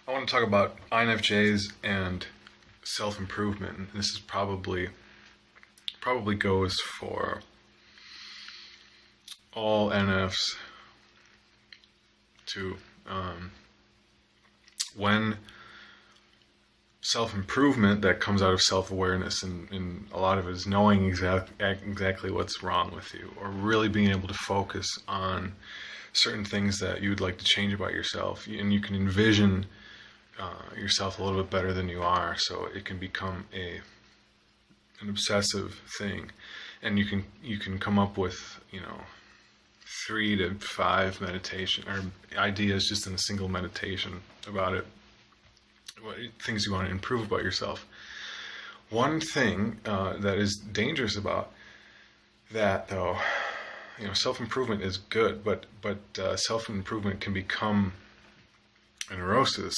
I want to talk about INFJs and self-improvement. And this is probably goes for all NFs too. When self-improvement that comes out of self-awareness, and a lot of it is knowing exactly what's wrong with you, or really being able to focus on certain things that you would like to change about yourself, and you can envision yourself a little bit better than you are, so it can become an obsessive thing, and you can come up with 3 to 5 meditation or ideas just in a single meditation about it, things you want to improve about yourself. One thing that is dangerous about that, though, self-improvement is good, but self-improvement can become a neurosis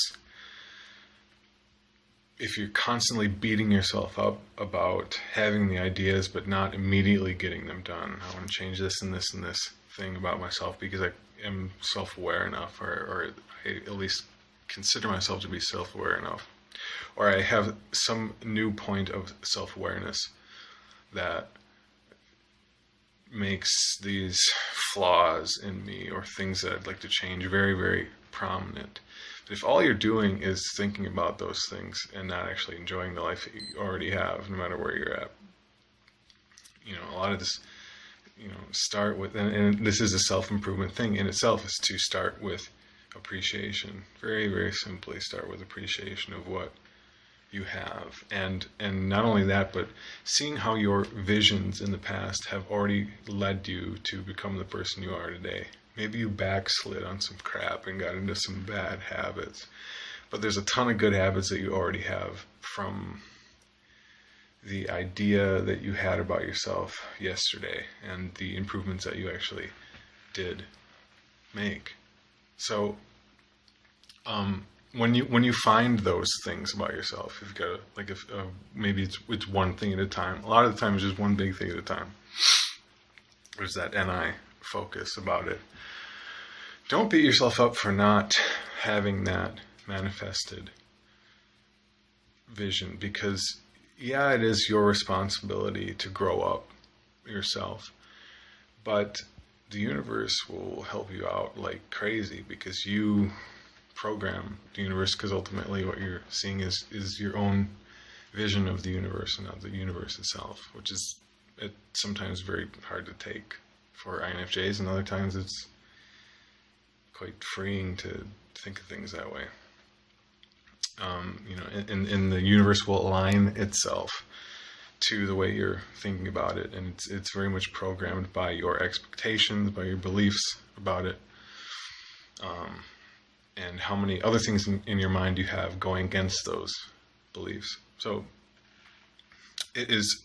if you're constantly beating yourself up about having the ideas but not immediately getting them done. I want to change this and this and this thing about myself because I am self-aware enough, or I at least consider myself to be self-aware enough, or I have some new point of self-awareness that makes these flaws in me or things that I'd like to change very, very prominent. But if all you're doing is thinking about those things and not actually enjoying the life that you already have, no matter where you're at, a lot of this, start with, and this is a self-improvement thing in itself, is to start with appreciation. Very, very simply, start with appreciation of what you have, and not only that, but seeing how your visions in the past have already led you to become the person you are today. Maybe you backslid on some crap and got into some bad habits, but there's a ton of good habits that you already have from the idea that you had about yourself yesterday and the improvements that you actually did make. So when you find those things about yourself, you've got to, maybe it's one thing at a time. A lot of the time it's just one big thing at a time. There's that NI focus about it. Don't beat yourself up for not having that manifested vision, because it is your responsibility to grow up yourself, but the universe will help you out like crazy, because you program the universe, because ultimately what you're seeing is your own vision of the universe and not the universe itself, which is sometimes very hard to take for INFJs, and other times it's quite freeing to think of things that way. And the universe will align itself to the way you're thinking about it, and it's very much programmed by your expectations, by your beliefs about it, and how many other things in your mind you have going against those beliefs. So it is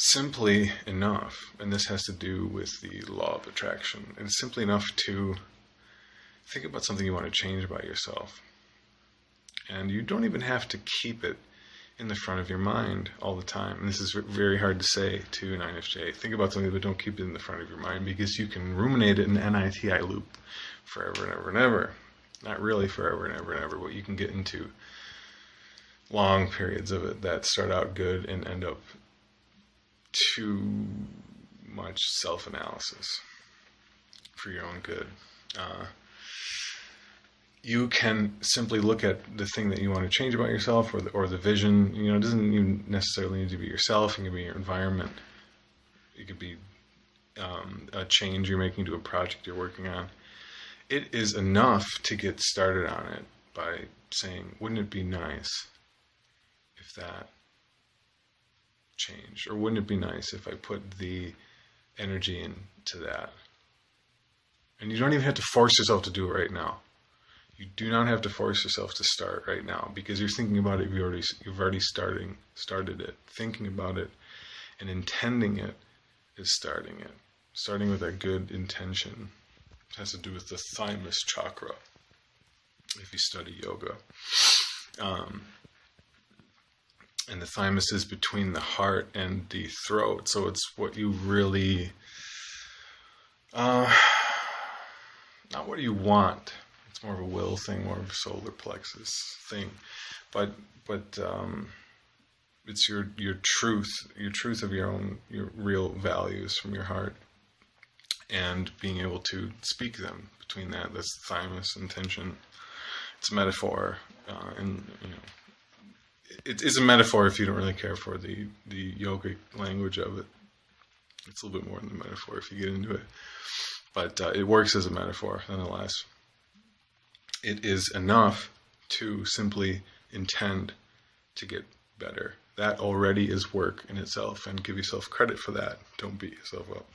simply enough, and this has to do with the law of attraction, it's simply enough to think about something you want to change about yourself. And you don't even have to keep it in the front of your mind all the time. And this is very hard to say to an INFJ. Think about something, but don't keep it in the front of your mind, because you can ruminate it in the NITI loop forever and ever and ever. Not really forever and ever and ever, but you can get into long periods of it that start out good and end up too much self-analysis for your own good. You can simply look at the thing that you want to change about yourself, or the vision. It doesn't even necessarily need to be yourself. It can be your environment. It could be a change you're making to a project you're working on. It is enough to get started on it by saying, wouldn't it be nice if that changed? Or wouldn't it be nice if I put the energy into that? And you don't even have to force yourself to do it right now. You do not have to force yourself to start right now, because you're thinking about it. You've already started it. Thinking about it and intending it is starting it. Starting with a good intention. It has to do with the thymus chakra, if you study yoga. And the thymus is between the heart and the throat, so it's what you really, not what you want. It's more of a will thing, more of a solar plexus thing. But it's your truth of your real values from your heart, and being able to speak them between that. That's the thymus intention. It's a metaphor, and it is a metaphor if you don't really care for the yogic language of it. It's a little bit more than a metaphor if you get into it, but it works as a metaphor nonetheless. It is enough to simply intend to get better. That already is work in itself, and give yourself credit for that. Don't beat yourself up.